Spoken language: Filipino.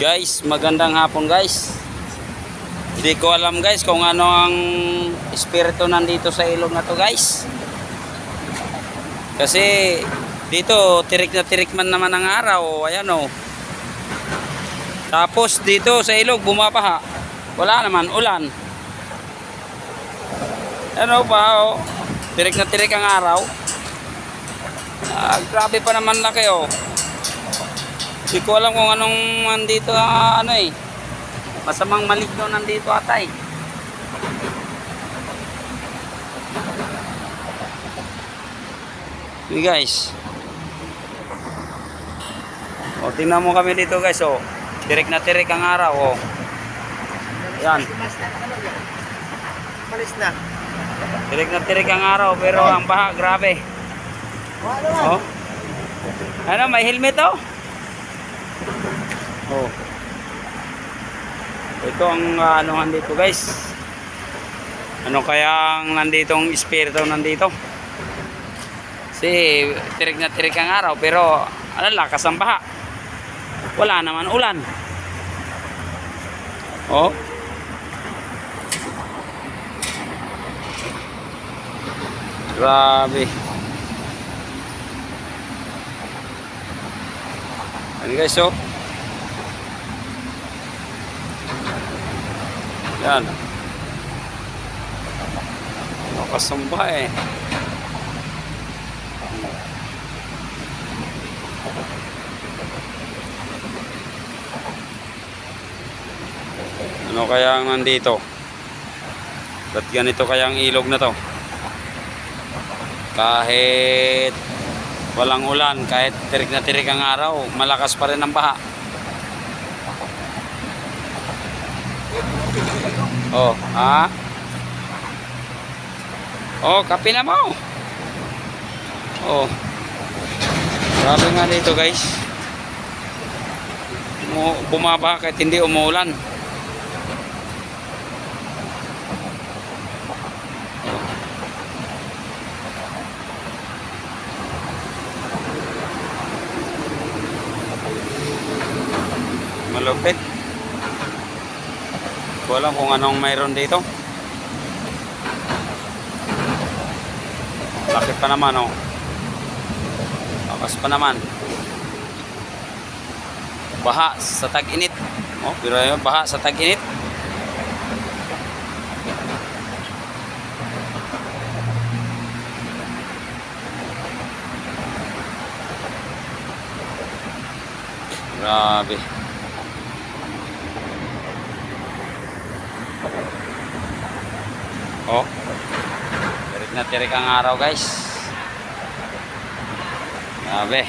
Guys, magandang hapon guys. Hindi ko alam guys kung ano ang espiritu nandito sa ilog na to guys. Kasi dito tirik na tirik man naman ang araw. Ayan o. Tapos dito sa ilog bumabaha. Wala naman ulan. Ano pa o. Tirik na tirik ang araw. Grabe pa naman laki o. Hindi ko alam kung anong nandito masamang maligno nandito atay. Okay guys. O tingnan mo kami dito guys o. Tirik na tirik ang araw o. Yan. Malis na. Tirik na tirik ang araw pero ang baha grabe. O. Ano may helmet o? Oh. Ito ang anuhan dito guys. Ano kaya ang nanditong espiritu nandito? Kasi tirik na tirik ang araw pero ano lakas ang baha. Wala naman ulan. Oh. Grabe. Ano guys oh? Yan. Nakasamba eh. Ano kaya ang nandito? Ba't ganito kaya ang ilog na to? Kahit walang ulan, kahit tirik na tirik ang araw, malakas pa rin ang baha. Oh, ha? Oh, kape na mo. Oh. Grabe nga dito, guys. Bumaba kahit hindi umuulan. Malupit. Wala kung anong mayroon dito. Bakit pa naman oh. Lakas pa naman. Baha sa tag-init. Oh, pero yun, baha sa tag-init. Grabe. Oh, tirik na tirik ang araw guys. Grabe.